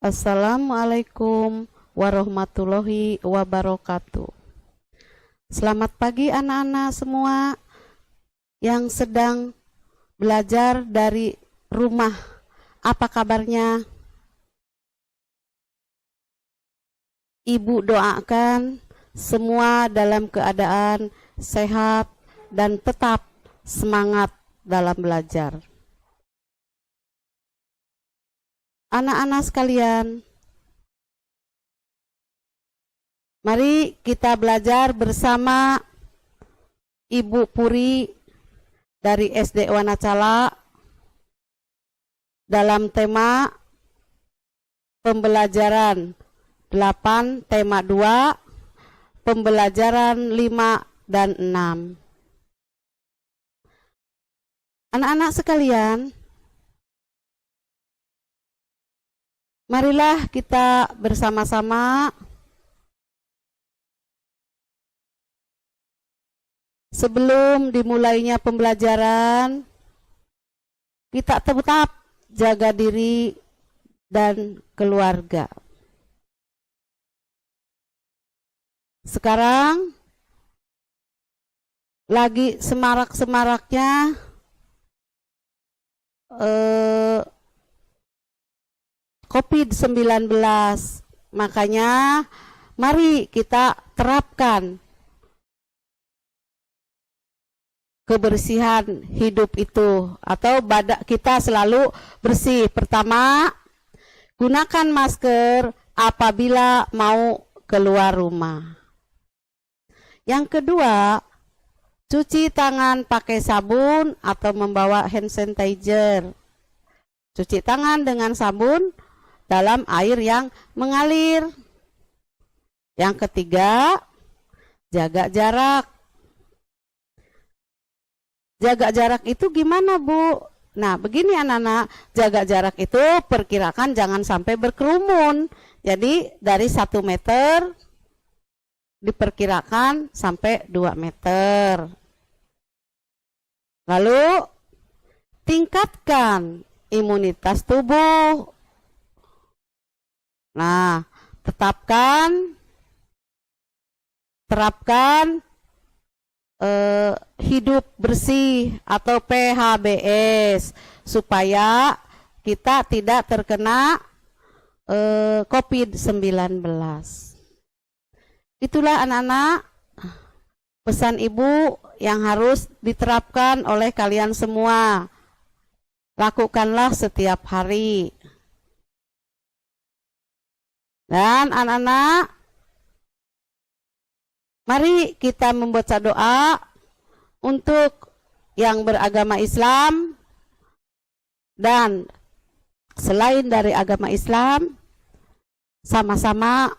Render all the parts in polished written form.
Assalamualaikum warahmatullahi wabarakatuh. Selamat pagi anak-anak semua yang sedang belajar dari rumah. Apa kabarnya? Ibu doakan semua dalam keadaan sehat dan tetap semangat dalam belajar. Anak-anak sekalian, mari kita belajar bersama Ibu Puri dari SD Wanacala dalam tema pembelajaran 8, tema 2, pembelajaran 5 dan 6. Anak-anak sekalian, marilah kita bersama-sama sebelum dimulainya pembelajaran, kita tetap jaga diri dan keluarga. Sekarang lagi semarak-semaraknya COVID-19, makanya mari kita terapkan kebersihan hidup itu, atau badan kita selalu bersih. Pertama, gunakan masker apabila mau keluar rumah. Yang kedua, cuci tangan pakai sabun atau membawa hand sanitizer. Cuci tangan dengan sabun dalam air yang mengalir. Yang ketiga, jaga jarak. Jaga jarak itu gimana, Bu? Nah, begini anak-anak, jaga jarak itu perkirakan jangan sampai berkerumun. Jadi dari 1 meter diperkirakan sampai 2 meter. Lalu tingkatkan imunitas tubuh. Nah, terapkan hidup bersih atau PHBS supaya kita tidak terkena COVID-19. Itulah anak-anak pesan ibu yang harus diterapkan oleh kalian semua. Lakukanlah setiap hari. Dan anak-anak, mari kita membaca doa untuk yang beragama Islam dan selain dari agama Islam. Sama-sama,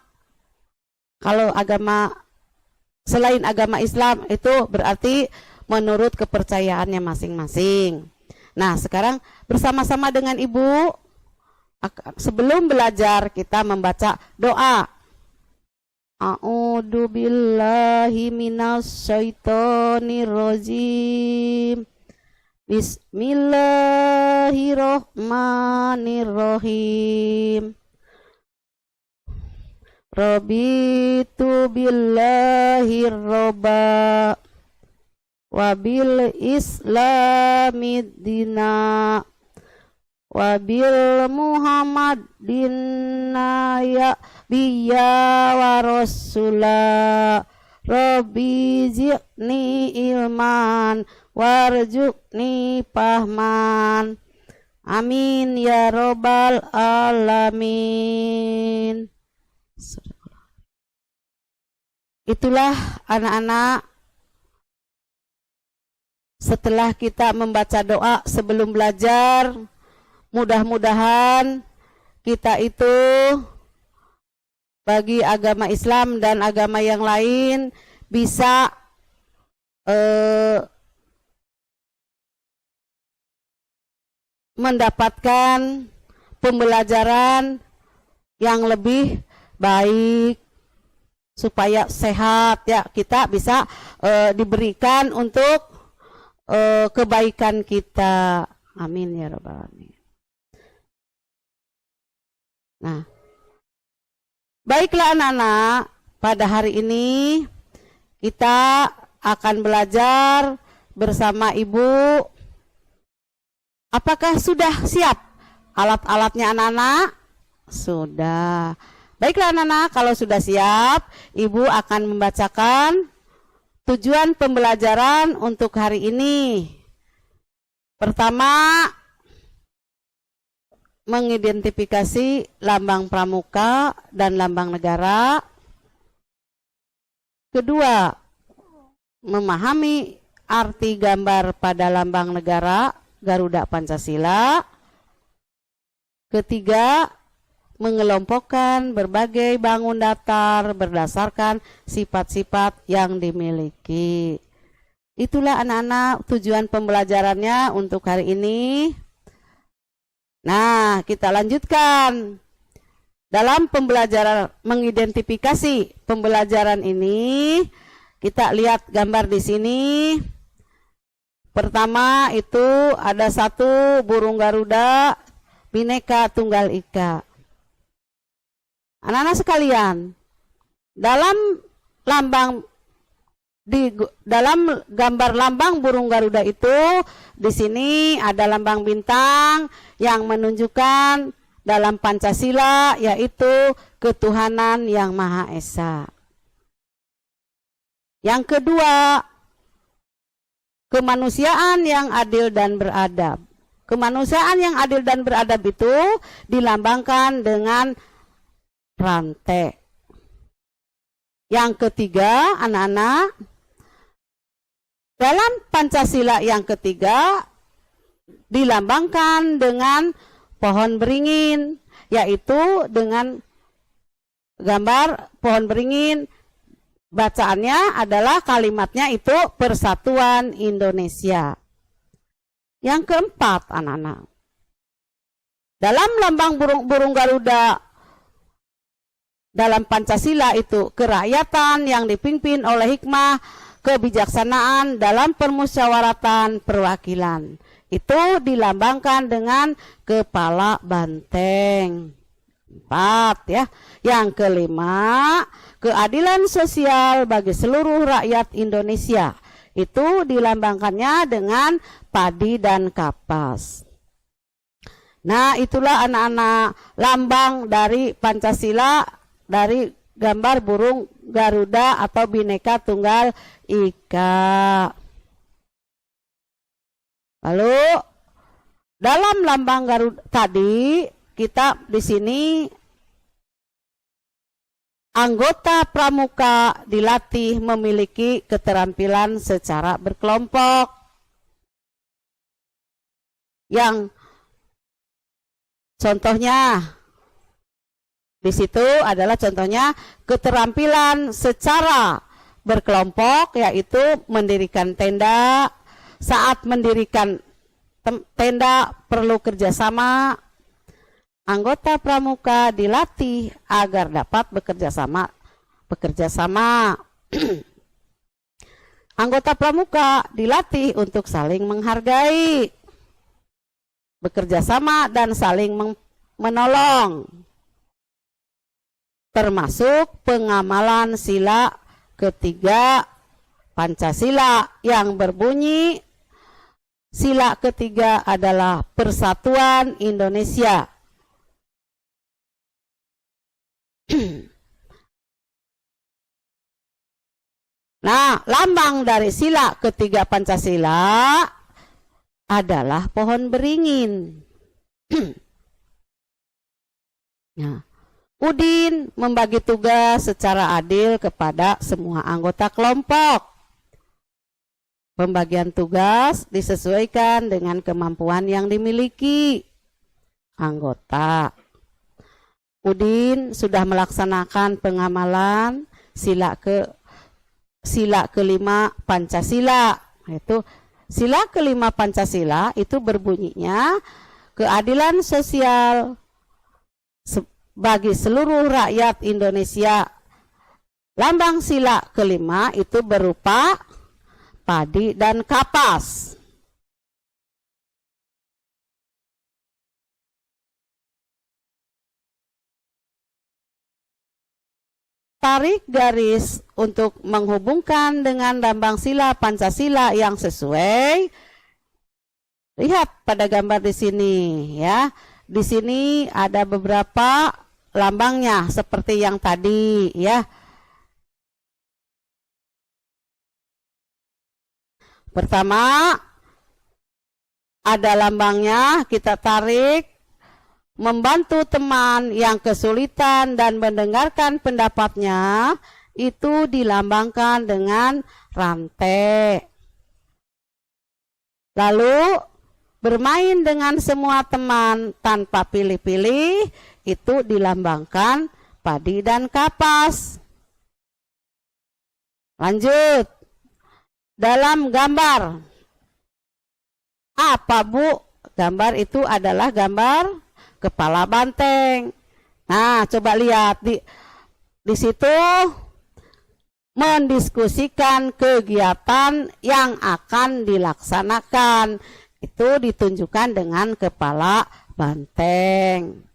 kalau selain agama Islam itu berarti menurut kepercayaannya masing-masing. Nah, sekarang bersama-sama dengan ibu, sebelum belajar kita membaca doa. A'udzu billahi minasyaitonir rajim. Bismillahirrahmanirrahim. Raditu billahi robba wabil islamid dina wabil muhammadin ya biya wa rasula rabbi zidni ilman warzuqni fahman amin ya robbal alamin. Itulah anak-anak, setelah kita membaca doa sebelum belajar, mudah-mudahan kita itu bagi agama Islam dan agama yang lain bisa mendapatkan pembelajaran yang lebih baik supaya sehat ya, kita bisa diberikan untuk kebaikan kita. Amin ya rabbal alamin. Nah, Baiklah anak-anak, pada hari ini kita akan belajar bersama Ibu. Apakah sudah siap alat-alatnya anak-anak? Sudah. Baiklah anak-anak, kalau sudah siap, Ibu akan membacakan tujuan pembelajaran untuk hari ini. Pertama, mengidentifikasi lambang pramuka dan lambang negara. Kedua, memahami arti gambar pada lambang negara Garuda Pancasila. Ketiga, mengelompokkan berbagai bangun datar berdasarkan sifat-sifat yang dimiliki. Itulah anak-anak tujuan pembelajarannya untuk hari ini. Nah, kita lanjutkan. Dalam pembelajaran mengidentifikasi pembelajaran ini, kita lihat gambar di sini. Pertama itu ada satu burung Garuda Bhinneka Tunggal Ika. Anak-anak sekalian, dalam gambar lambang burung Garuda itu, di sini ada lambang bintang yang menunjukkan dalam Pancasila, yaitu ketuhanan yang Maha Esa. Yang kedua, kemanusiaan yang adil dan beradab. Kemanusiaan yang adil dan beradab itu dilambangkan dengan rantai. Yang ketiga, anak-anak, dalam Pancasila yang ketiga dilambangkan dengan pohon beringin, yaitu dengan gambar pohon beringin. Bacaannya adalah kalimatnya itu Persatuan Indonesia. Yang keempat, anak-anak, dalam lambang burung Garuda dalam Pancasila itu kerakyatan yang dipimpin oleh hikmah kebijaksanaan dalam permusyawaratan perwakilan. Itu dilambangkan dengan kepala banteng. 4 ya. Yang kelima, keadilan sosial bagi seluruh rakyat Indonesia. Itu dilambangkannya dengan padi dan kapas. Nah, itulah anak-anak lambang dari Pancasila, dari gambar burung Garuda atau Bhinneka Tunggal Ika. Lalu dalam lambang Garuda tadi, kita di sini anggota pramuka dilatih memiliki keterampilan secara berkelompok. Yang contohnya di situ adalah contohnya keterampilan secara berkelompok, yaitu mendirikan tenda. Saat mendirikan tenda perlu kerjasama. Anggota pramuka dilatih agar dapat bekerja sama. Anggota pramuka dilatih untuk saling menghargai, bekerja sama dan saling menolong, termasuk pengamalan sila ketiga Pancasila yang berbunyi, sila ketiga adalah Persatuan Indonesia. Nah, lambang dari sila ketiga Pancasila adalah pohon beringin. Nah, Udin membagi tugas secara adil kepada semua anggota kelompok. Pembagian tugas disesuaikan dengan kemampuan yang dimiliki anggota. Udin sudah melaksanakan pengamalan sila kelima Pancasila. Itu sila kelima Pancasila itu berbunyinya keadilan sosial bagi seluruh rakyat Indonesia. Lambang sila kelima itu berupa padi dan kapas. tarik garis untuk menghubungkan dengan lambang sila Pancasila yang sesuai. Lihat pada gambar di sini ya. Di sini ada beberapa lambangnya seperti yang tadi ya. Pertama ada lambangnya, kita tarik, membantu teman yang kesulitan dan mendengarkan pendapatnya, itu dilambangkan dengan rantai. Lalu bermain dengan semua teman tanpa pilih-pilih, itu dilambangkan padi dan kapas. Lanjut. Dalam gambar apa, Bu? Gambar itu adalah gambar kepala banteng. Nah, coba lihat di situ mendiskusikan kegiatan yang akan dilaksanakan. Itu ditunjukkan dengan kepala banteng.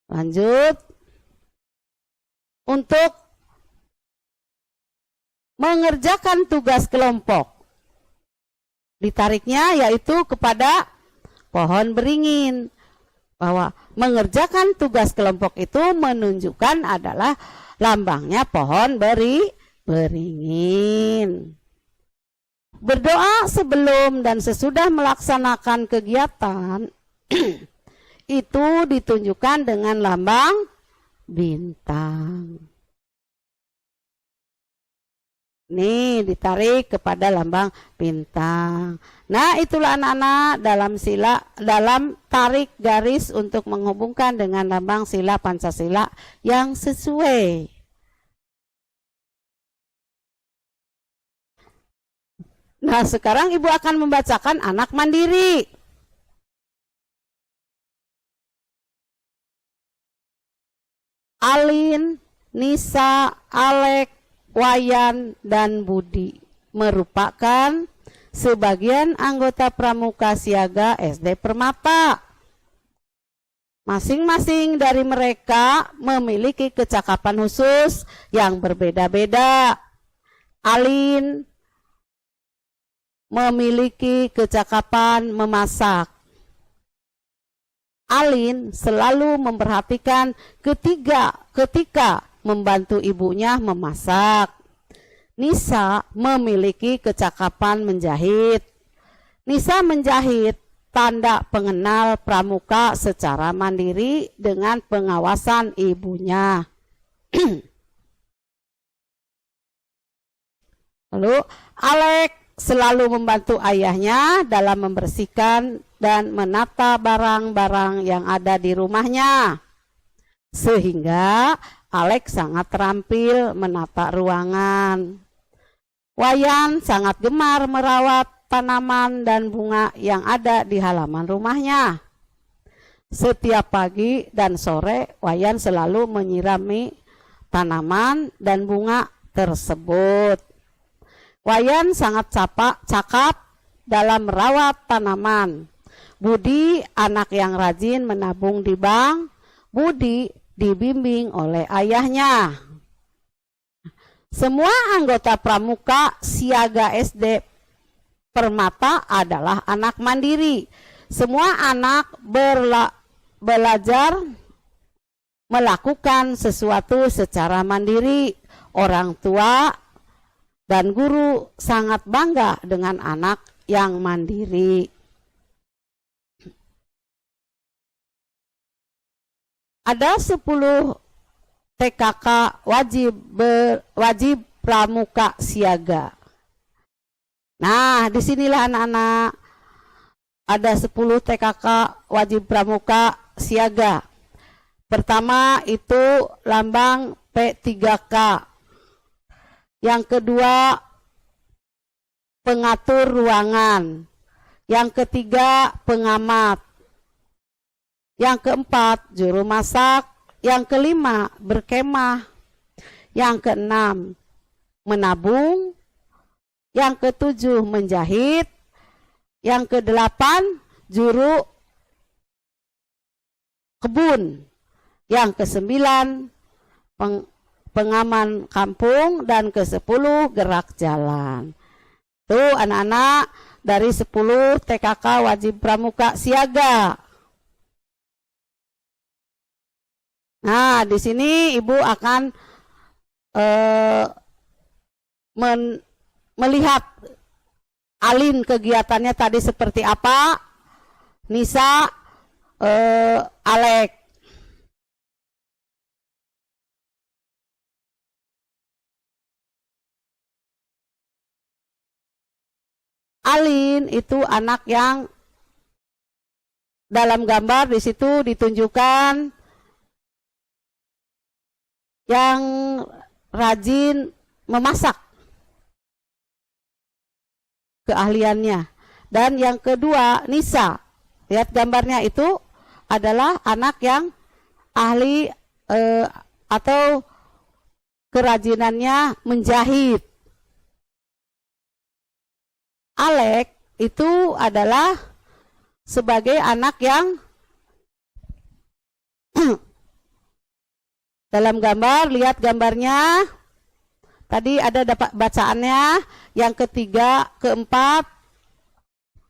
Lanjut. Untuk mengerjakan tugas kelompok, ditariknya yaitu kepada pohon beringin. Bahwa mengerjakan tugas kelompok itu menunjukkan adalah lambangnya pohon beringin. Berdoa sebelum dan sesudah melaksanakan kegiatan itu ditunjukkan dengan lambang bintang. Nih ditarik kepada lambang bintang. Nah, itulah anak-anak dalam tarik garis untuk menghubungkan dengan lambang sila Pancasila yang sesuai. Nah, sekarang Ibu akan membacakan anak mandiri. Alin, Nisa, Alek, Wayan, dan Budi merupakan sebagian anggota Pramuka Siaga SD Permata. Masing-masing dari mereka memiliki kecakapan khusus yang berbeda-beda. Alin memiliki kecakapan memasak. Alin selalu memperhatikan ketika membantu ibunya memasak. Nisa memiliki kecakapan menjahit. Nisa menjahit tanda pengenal pramuka secara mandiri dengan pengawasan ibunya. Lalu Alek selalu membantu ayahnya dalam membersihkan dan menata barang-barang yang ada di rumahnya. Sehingga Alek sangat terampil menata ruangan. Wayan sangat gemar merawat tanaman dan bunga yang ada di halaman rumahnya. Setiap pagi dan sore, Wayan selalu menyirami tanaman dan bunga tersebut. Wayan sangat cakap dalam merawat tanaman. Budi anak yang rajin menabung di bank. Budi dibimbing oleh ayahnya. Semua anggota Pramuka Siaga SD Permata adalah anak mandiri. Semua anak belajar melakukan sesuatu secara mandiri. Orang tua dan guru sangat bangga dengan anak yang mandiri. Ada 10 TKK wajib pramuka siaga. Nah, disinilah anak-anak ada 10 TKK wajib pramuka siaga. Pertama itu lambang P3K. Yang kedua pengatur ruangan. Yang ketiga pengamat. Yang keempat, juru masak. Yang kelima, berkemah. Yang keenam, menabung. Yang ketujuh, menjahit. Yang kedelapan, juru kebun. Yang kesembilan, pengaman kampung, dan ke-10 gerak jalan. Tuh anak-anak, dari 10 TKK wajib pramuka siaga. Nah, di sini Ibu akan melihat Alin kegiatannya tadi seperti apa, Nisa, Alek. Alin itu anak yang dalam gambar di situ ditunjukkan yang rajin memasak, keahliannya. Dan yang kedua, Nisa, lihat gambarnya, itu adalah anak yang ahli atau kerajinannya menjahit. Alek itu adalah sebagai anak yang dalam gambar, lihat gambarnya. Tadi ada dapat bacaannya. Yang ketiga, keempat,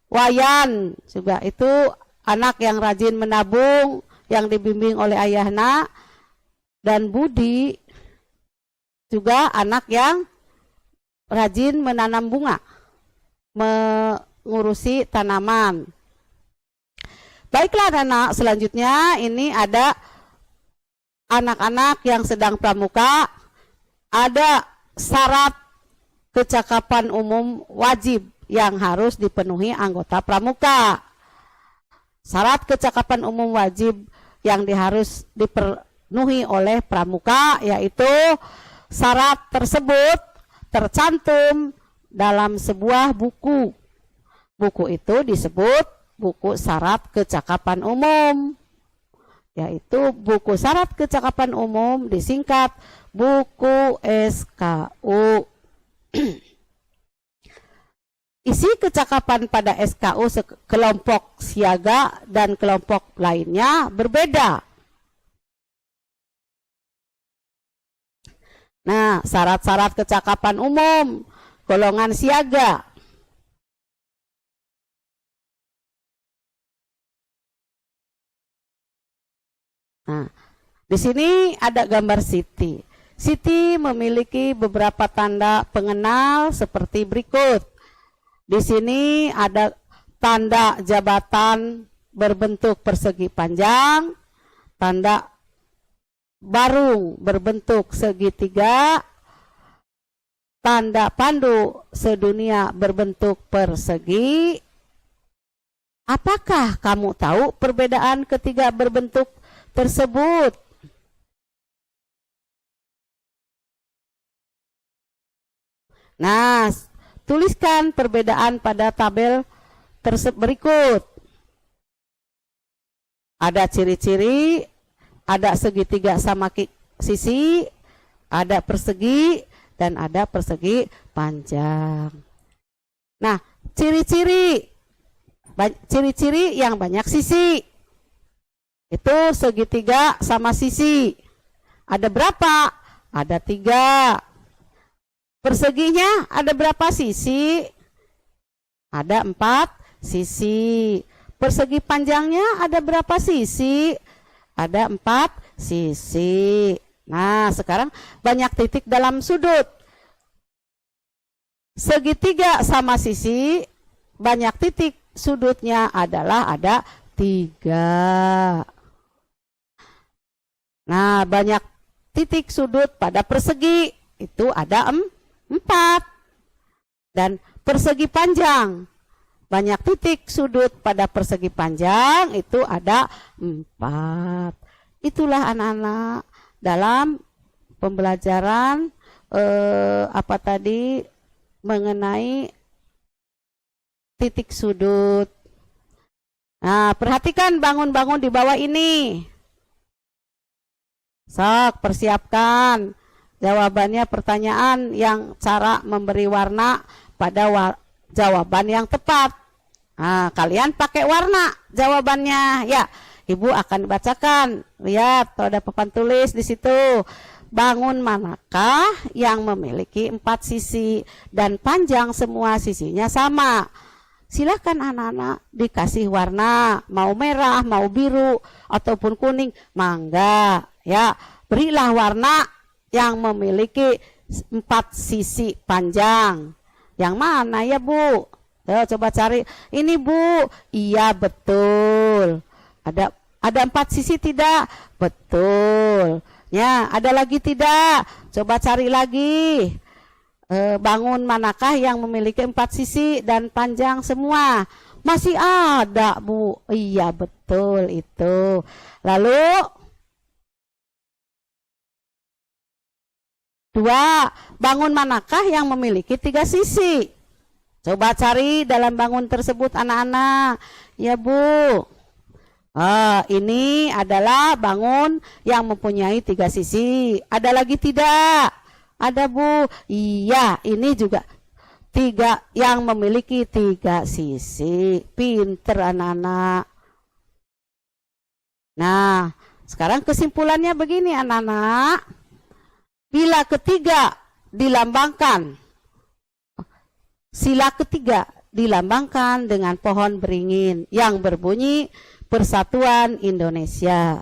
Wayan juga itu anak yang rajin menabung, yang dibimbing oleh ayahnya. Dan Budi juga anak yang rajin menanam bunga, mengurusi tanaman. Baiklah anak, selanjutnya ini ada anak-anak yang sedang pramuka. Ada syarat kecakapan umum wajib yang harus dipenuhi anggota pramuka. Syarat kecakapan umum wajib yang harus dipenuhi oleh pramuka, yaitu syarat tersebut tercantum dalam sebuah buku. Buku itu disebut buku syarat kecakapan umum, yaitu buku syarat kecakapan umum, disingkat buku SKU. Isi kecakapan pada SKU kelompok siaga dan kelompok lainnya berbeda. Nah, syarat-syarat kecakapan umum golongan siaga. Nah, di sini ada gambar Siti. Siti memiliki beberapa tanda pengenal seperti berikut. Di sini ada tanda jabatan berbentuk persegi panjang, tanda barung berbentuk segitiga, tanda pandu sedunia berbentuk persegi. Apakah kamu tahu perbedaan ketiga berbentuk tersebut? Nah, tuliskan perbedaan pada tabel berikut. Ada ciri-ciri, ada segitiga sama sisi, ada persegi, dan ada persegi panjang. Nah, ciri-ciri yang banyak sisi itu segitiga sama sisi. Ada berapa? Ada 3. Perseginya ada berapa sisi? Ada 4 sisi. Persegi panjangnya ada berapa sisi? Ada 4 sisi. Nah, sekarang banyak titik dalam sudut. Segitiga sama sisi, banyak titik sudutnya adalah ada 3. Nah, banyak titik sudut pada persegi itu ada 4. Dan persegi panjang, banyak titik sudut pada persegi panjang itu ada 4. Itulah anak-anak dalam pembelajaran apa tadi mengenai titik sudut. Nah, perhatikan bangun-bangun di bawah ini. Sok, persiapkan jawabannya pertanyaan yang cara memberi warna pada jawaban yang tepat. Nah, kalian pakai warna jawabannya. Ya, Ibu akan bacakan. Lihat, tuh ada papan tulis di situ. bangun manakah yang memiliki 4 sisi dan panjang semua sisinya sama? Silakan anak-anak dikasih warna, mau merah, mau biru, ataupun kuning, mangga. Ya, berilah warna yang memiliki 4 sisi panjang. Yang mana ya Bu? Ayo coba cari. Ini Bu. Iya betul. Ada 4 sisi tidak? Betul. Ya, ada lagi tidak? Coba cari lagi. Bangun manakah yang memiliki 4 sisi dan panjang semua? Masih ada Bu. Iya betul itu. Lalu 2. Bangun manakah yang memiliki 3 sisi? Coba cari dalam bangun tersebut anak-anak. Ya Bu. Ini adalah bangun yang mempunyai 3 sisi. Ada lagi tidak? Ada Bu. Iya, ini juga 3 yang memiliki 3 sisi. Pinter anak-anak. Nah, sekarang kesimpulannya begini anak-anak. Bila ketiga dilambangkan, sila ketiga dilambangkan dengan pohon beringin yang berbunyi Persatuan Indonesia.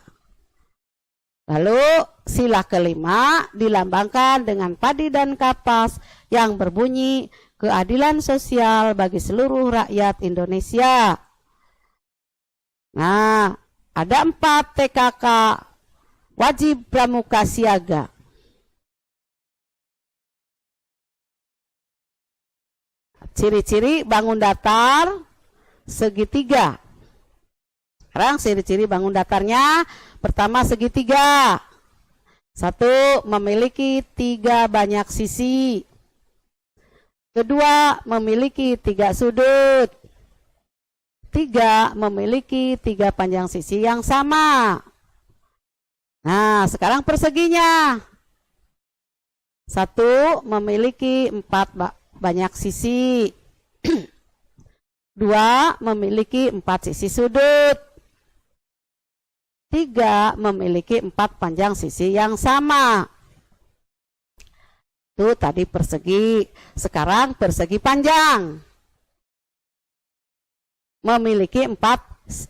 Lalu sila kelima dilambangkan dengan padi dan kapas yang berbunyi keadilan sosial bagi seluruh rakyat Indonesia. Nah, ada 4 TKK wajib pramuka siaga. Ciri-ciri bangun datar segitiga. Sekarang ciri-ciri bangun datarnya, pertama segitiga. 1. Memiliki 3 banyak sisi. 2. Memiliki 3 sudut. 3. Memiliki 3 panjang sisi yang sama. Nah, sekarang perseginya. 1. Memiliki 4 banyak sisi. 2. Memiliki 4 sisi sudut. 3. Memiliki 4 panjang sisi yang sama. Itu tadi persegi. Sekarang persegi panjang. Memiliki 4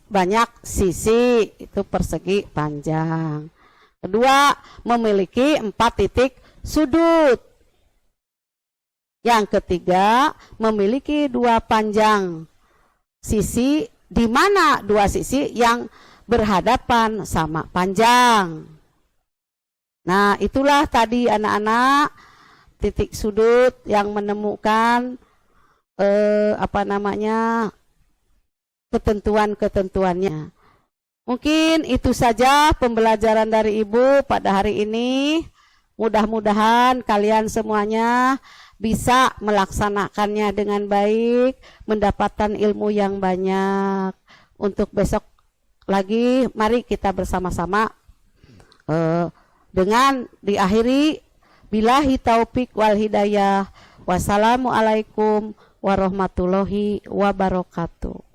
banyak sisi. Itu persegi panjang. Kedua, memiliki 4 titik sudut. Yang ketiga, memiliki 2 panjang sisi, di mana 2 sisi yang berhadapan sama panjang. Nah, itulah tadi anak-anak titik sudut yang menemukan ketentuan-ketentuannya. Mungkin itu saja pembelajaran dari Ibu pada hari ini. Mudah-mudahan kalian semuanya bisa melaksanakannya dengan baik, mendapatkan ilmu yang banyak. Untuk besok lagi, mari kita bersama-sama dengan diakhiri billahi taufik wal hidayah. Wassalamualaikum warahmatullahi wabarakatuh.